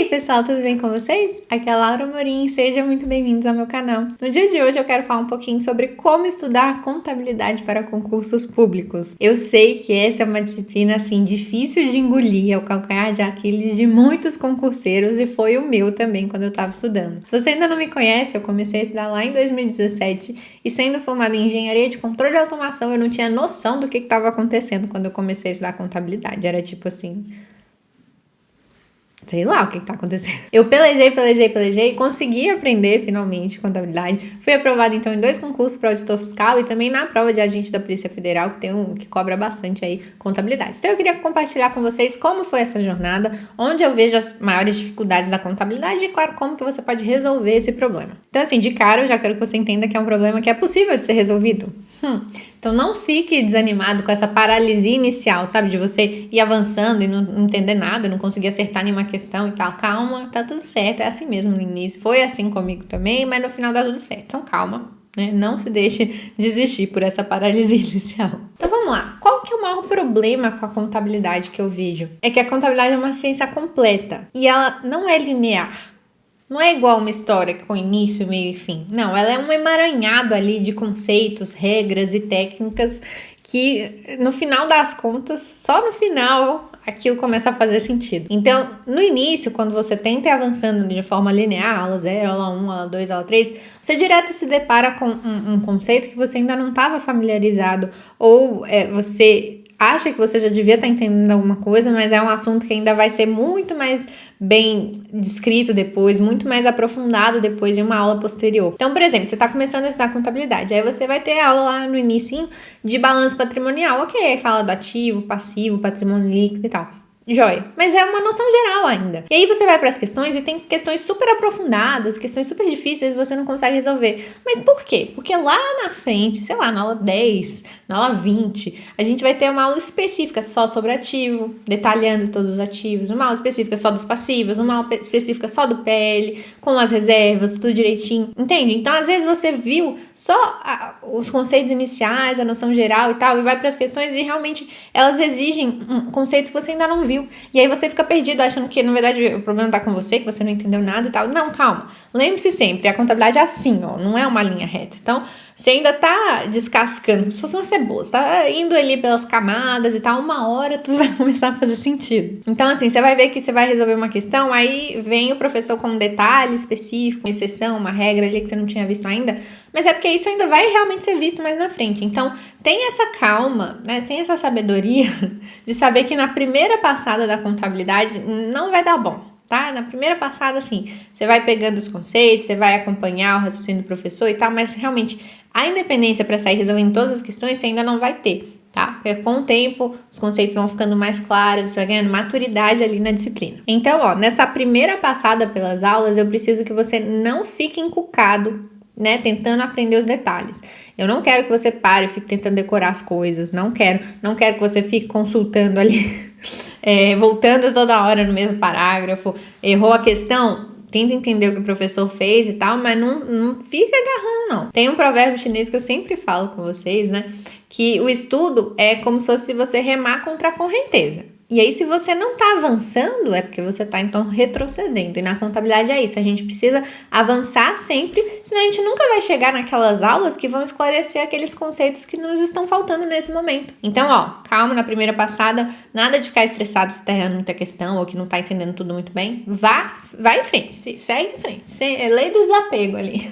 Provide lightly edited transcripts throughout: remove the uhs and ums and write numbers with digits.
pessoal, tudo bem com vocês? Aqui é a Laura Amorim e sejam muito bem-vindos ao meu canal. No dia de hoje eu quero falar um pouquinho sobre como estudar contabilidade para concursos públicos. Eu sei que essa é uma disciplina, assim, difícil de engolir, é o calcanhar de Aquiles de muitos concurseiros e foi o meu também quando eu estava estudando. Se você ainda não me conhece, eu comecei a estudar lá em 2017 e sendo formada em Engenharia de Controle e Automação, eu não tinha noção do que estava acontecendo quando eu comecei a estudar contabilidade. Era tipo assim... sei lá o que tá acontecendo. Eu pelejei e consegui aprender finalmente contabilidade. Fui aprovada então em 2 concursos para auditor fiscal e também na prova de agente da Polícia Federal, que tem que cobra bastante aí contabilidade. Então eu queria compartilhar com vocês como foi essa jornada, onde eu vejo as maiores dificuldades da contabilidade e, claro, como que você pode resolver esse problema. Então, assim, de cara eu já quero que você entenda que é um problema que é possível de ser resolvido. Então não fique desanimado com essa paralisia inicial, sabe? De você ir avançando e não entender nada, não conseguir acertar nenhuma questão e tal. Calma, tá tudo certo, é assim mesmo no início. Foi assim comigo também, mas no final dá tudo certo. Então calma, né? Não se deixe desistir por essa paralisia inicial. Então vamos lá. Qual que é o maior problema com a contabilidade que eu vejo? É que a contabilidade é uma ciência completa e ela não é linear. Não é igual uma história com início, meio e fim. Não, ela é um emaranhado ali de conceitos, regras e técnicas que, no final das contas, só no final aquilo começa a fazer sentido. Então, no início, quando você tenta ir avançando de forma linear, aula 0, aula 1, aula 2, aula 3, você direto se depara com um conceito que você ainda não estava familiarizado ou você acha que você já devia estar entendendo alguma coisa, mas é um assunto que ainda vai ser muito mais bem descrito depois, muito mais aprofundado depois de uma aula posterior. Então, por exemplo, você está começando a estudar contabilidade, aí você vai ter aula lá no início de balanço patrimonial, ok, aí fala do ativo, passivo, patrimônio líquido e tal. Joia. Mas é uma noção geral ainda. E aí você vai para as questões e tem questões super aprofundadas, questões super difíceis e você não consegue resolver. Mas por quê? Porque lá na frente, sei lá, na aula 10, na aula 20, a gente vai ter uma aula específica só sobre ativo, detalhando todos os ativos, uma aula específica só dos passivos, uma aula específica só do PL, com as reservas, tudo direitinho. Entende? Então, às vezes você viu só os conceitos iniciais, a noção geral e tal, e vai para as questões e realmente elas exigem conceitos que você ainda não viu. E aí você fica perdido achando que, na verdade, o problema tá com você, que você não entendeu nada e tal. Não, calma. Lembre-se sempre, a contabilidade é assim, ó, não é uma linha reta. Então, você ainda tá descascando, se fosse uma cebola, você tá indo ali pelas camadas e tal, uma hora tudo vai começar a fazer sentido. Então, assim, você vai ver que você vai resolver uma questão, aí vem o professor com um detalhe específico, uma exceção, uma regra ali que você não tinha visto ainda, mas é porque isso ainda vai realmente ser visto mais na frente. Então, tem essa calma, né, tem essa sabedoria de saber que na primeira passada da contabilidade não vai dar bom. Tá? Na primeira passada, assim, você vai pegando os conceitos, você vai acompanhar o raciocínio do professor e tal, mas realmente a independência para sair resolvendo todas as questões você ainda não vai ter, tá? Porque com o tempo os conceitos vão ficando mais claros, você vai ganhando maturidade ali na disciplina. Então, ó, nessa primeira passada pelas aulas, eu preciso que você não fique encucado, né, tentando aprender os detalhes. Eu não quero que você pare e fique tentando decorar as coisas, não quero que você fique consultando ali, voltando toda hora no mesmo parágrafo, errou a questão, tenta entender o que o professor fez e tal, mas não fica agarrando, não. Tem um provérbio chinês que eu sempre falo com vocês, né, que o estudo é como se fosse você remar contra a correnteza. E aí, se você não tá avançando, é porque você tá, então, retrocedendo. E na contabilidade é isso, a gente precisa avançar sempre, senão a gente nunca vai chegar naquelas aulas que vão esclarecer aqueles conceitos que nos estão faltando nesse momento. Então, ó, calma na primeira passada, nada de ficar estressado se tá errando muita questão ou que não tá entendendo tudo muito bem. Vai em frente, segue em frente. Lei do desapego ali.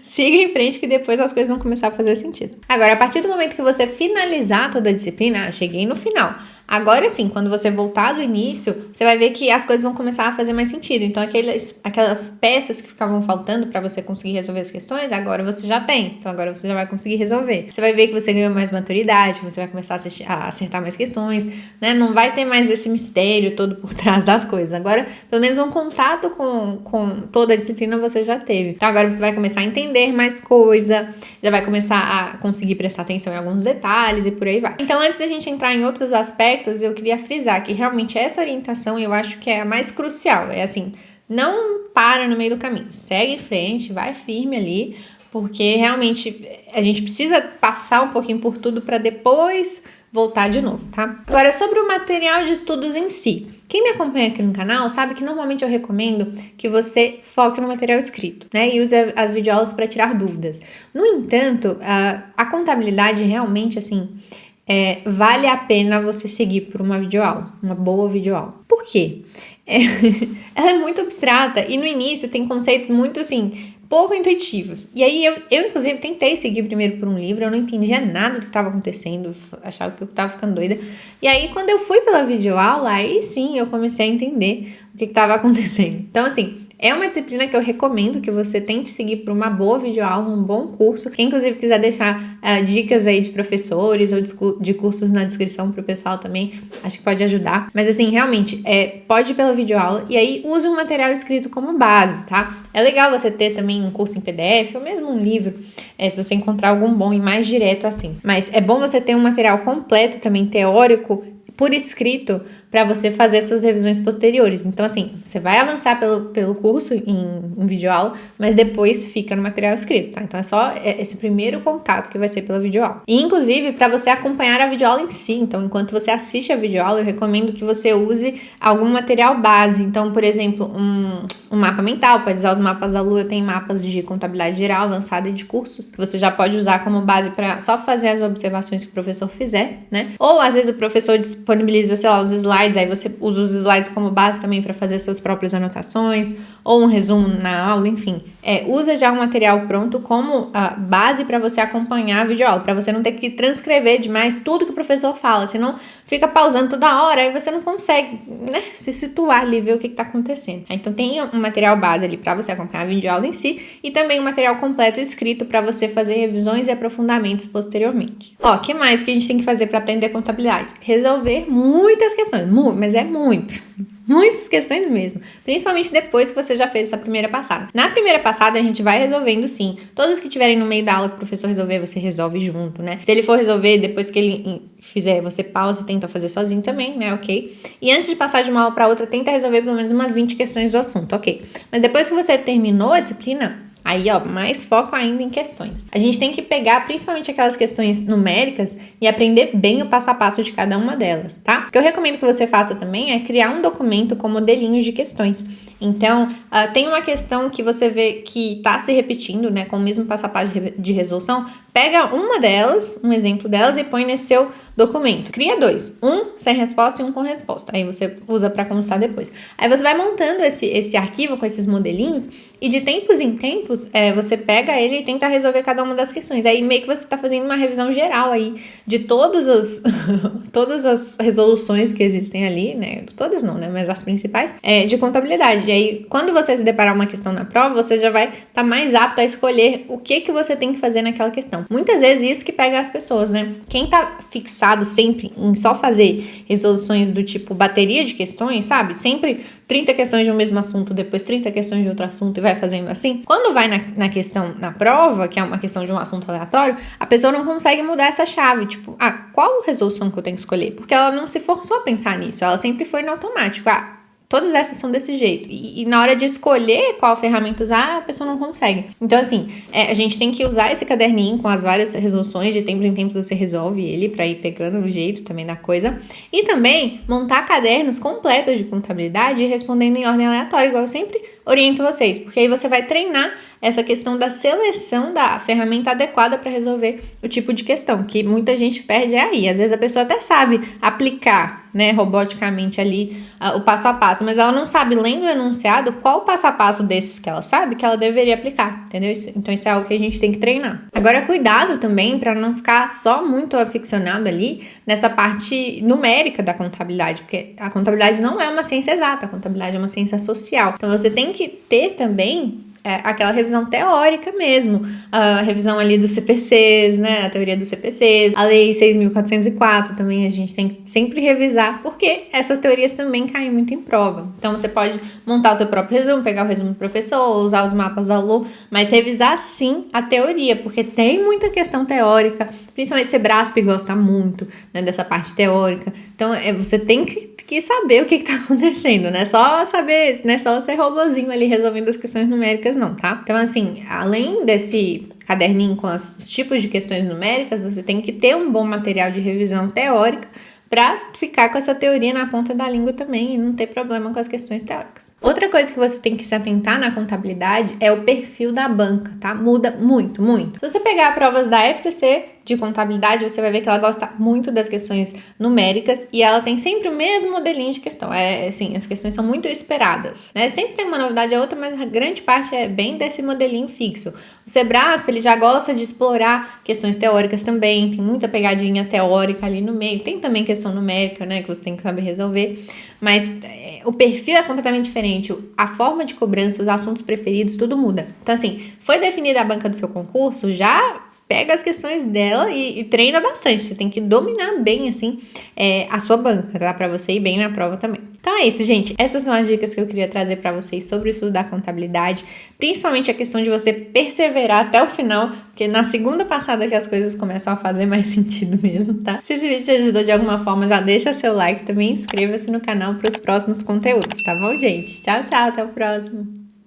Siga em frente que depois as coisas vão começar a fazer sentido. Agora, a partir do momento que você finalizar toda a disciplina, cheguei no final. Agora sim, quando você voltar do início, você vai ver que as coisas vão começar a fazer mais sentido. Então, aquelas peças que ficavam faltando para você conseguir resolver as questões, agora você já tem. Então, agora você já vai conseguir resolver. Você vai ver que você ganhou mais maturidade, você vai começar a acertar mais questões, né? Não vai ter mais esse mistério todo por trás das coisas. Agora, pelo menos um contato com toda a disciplina você já teve. Então, agora você vai começar a entender mais coisa, já vai começar a conseguir prestar atenção em alguns detalhes e por aí vai. Então, antes da gente entrar em outros aspectos, eu queria frisar que realmente essa orientação eu acho que é a mais crucial. É assim, não para no meio do caminho. Segue em frente, vai firme ali, porque realmente a gente precisa passar um pouquinho por tudo para depois voltar de novo, tá? Agora, sobre o material de estudos em si. Quem me acompanha aqui no canal sabe que normalmente eu recomendo que você foque no material escrito, né? E use as videoaulas para tirar dúvidas. No entanto, a contabilidade realmente, assim, vale a pena você seguir por uma videoaula, uma boa videoaula. Por quê? Ela é muito abstrata e no início tem conceitos muito, assim, pouco intuitivos. E aí eu inclusive, tentei seguir primeiro por um livro, eu não entendia nada do que estava acontecendo, achava que eu estava ficando doida. E aí, quando eu fui pela videoaula, aí sim eu comecei a entender o que estava acontecendo. Então, assim, é uma disciplina que eu recomendo que você tente seguir por uma boa videoaula, um bom curso. Quem, inclusive, quiser deixar dicas aí de professores ou de cursos na descrição pro pessoal também, acho que pode ajudar. Mas, assim, realmente, pode ir pela videoaula e aí use um material escrito como base, tá? É legal você ter também um curso em PDF ou mesmo um livro, se você encontrar algum bom e mais direto assim. Mas é bom você ter um material completo também, teórico, por escrito, para você fazer suas revisões posteriores. Então, assim, você vai avançar pelo curso em videoaula, mas depois fica no material escrito, tá? Então, é só esse primeiro contato que vai ser pela videoaula. E, inclusive, para você acompanhar a videoaula em si. Então, enquanto você assiste a videoaula, eu recomendo que você use algum material base. Então, por exemplo, um mapa mental, pode usar os mapas da Lua, tem mapas de contabilidade geral, avançada e de cursos, que você já pode usar como base para só fazer as observações que o professor fizer, né? Ou, às vezes, o professor disponibiliza, sei lá, os slides, aí você usa os slides como base também para fazer suas próprias anotações, ou um resumo na aula, enfim. Usa já um material pronto como base para você acompanhar a videoaula, para você não ter que transcrever demais tudo que o professor fala, senão fica pausando toda hora, aí você não consegue, né, se situar ali, ver o que está acontecendo. Então tem um material base ali para você acompanhar a videoaula em si, e também um material completo escrito para você fazer revisões e aprofundamentos posteriormente. O que mais que a gente tem que fazer para aprender contabilidade? Resolver muitas questões, mas é muitas questões mesmo, principalmente depois que você já fez essa primeira passada. Na primeira passada a gente vai resolvendo sim, todas que tiverem no meio da aula que o professor resolver, você resolve junto, né? Se ele for resolver, depois que ele fizer, você pausa e tenta fazer sozinho também, né? Ok? E antes de passar de uma aula para outra, tenta resolver pelo menos umas 20 questões do assunto, ok? Mas depois que você terminou a disciplina, aí, mais foco ainda em questões. A gente tem que pegar principalmente aquelas questões numéricas e aprender bem o passo a passo de cada uma delas, tá? O que eu recomendo que você faça também é criar um documento com modelinhos de questões. Então, tem uma questão que você vê que tá se repetindo, né, com o mesmo passo a passo de resolução, pega uma delas, um exemplo delas, e põe nesse seu documento. Cria 2, um sem resposta e um com resposta. Aí você usa para constar depois. Aí você vai montando esse arquivo com esses modelinhos e de tempos em tempos você pega ele e tenta resolver cada uma das questões. Aí meio que você tá fazendo uma revisão geral aí de todas as resoluções que existem ali, né? Todas não, né? Mas as principais, de contabilidade. E aí, quando você se deparar uma questão na prova, você já vai estar mais apto a escolher o que você tem que fazer naquela questão. Muitas vezes isso que pega as pessoas, né? Quem tá fixado sempre em só fazer resoluções do tipo bateria de questões, sabe? Sempre 30 questões de um mesmo assunto, depois 30 questões de outro assunto e vai fazendo assim. Quando vai na questão, na prova, que é uma questão de um assunto aleatório, a pessoa não consegue mudar essa chave, tipo, qual resolução que eu tenho que escolher? Porque ela não se forçou a pensar nisso, ela sempre foi no automático, todas essas são desse jeito. E na hora de escolher qual ferramenta usar, a pessoa não consegue. Então, assim, a gente tem que usar esse caderninho com as várias resoluções. De tempos em tempos você resolve ele para ir pegando o jeito também da coisa. E também montar cadernos completos de contabilidade e respondendo em ordem aleatória, igual eu sempre oriento vocês. Porque aí você vai treinar essa questão da seleção da ferramenta adequada para resolver o tipo de questão, que muita gente perde aí. Às vezes a pessoa até sabe aplicar, né, roboticamente ali o passo a passo, mas ela não sabe, lendo o enunciado, qual o passo a passo desses que ela sabe que ela deveria aplicar, entendeu? Então isso é algo que a gente tem que treinar. Agora, cuidado também para não ficar só muito aficionado ali nessa parte numérica da contabilidade, porque a contabilidade não é uma ciência exata, a contabilidade é uma ciência social. Então você tem que ter também aquela revisão teórica mesmo, a revisão ali dos CPCs, né, a teoria dos CPCs, a lei 6.404 também a gente tem que sempre revisar, porque essas teorias também caem muito em prova. Então você pode montar o seu próprio resumo, pegar o resumo do professor, usar os mapas da LU, mas revisar sim a teoria, porque tem muita questão teórica, principalmente Sebrasp gosta muito, né, dessa parte teórica. Então você tem que saber o que tá acontecendo, né? Só saber, né? Só ser robozinho ali resolvendo as questões numéricas, não, tá? Então, assim, além desse caderninho com os tipos de questões numéricas, você tem que ter um bom material de revisão teórica para ficar com essa teoria na ponta da língua também e não ter problema com as questões teóricas. Outra coisa que você tem que se atentar na contabilidade é o perfil da banca, tá? Muda muito, muito. Se você pegar provas da FCC de contabilidade, você vai ver que ela gosta muito das questões numéricas e ela tem sempre o mesmo modelinho de questão. Assim, as questões são muito esperadas, né? Sempre tem uma novidade ou outra, mas a grande parte é bem desse modelinho fixo. O Sebrasp, ele já gosta de explorar questões teóricas também, tem muita pegadinha teórica ali no meio, tem também questão numérica, né, que você tem que saber resolver, mas o perfil é completamente diferente, a forma de cobrança, os assuntos preferidos, tudo muda. Então, assim, foi definida a banca do seu concurso, já pega as questões dela e treina bastante. Você tem que dominar bem, assim, a sua banca, tá? Pra você ir bem na prova também. Então é isso, gente. Essas são as dicas que eu queria trazer pra vocês sobre o estudo da contabilidade. Principalmente a questão de você perseverar até o final, porque na segunda passada que as coisas começam a fazer mais sentido mesmo, tá? Se esse vídeo te ajudou de alguma forma, já deixa seu like também, inscreva-se no canal pros próximos conteúdos, tá bom, gente? Tchau, tchau. Até o próximo.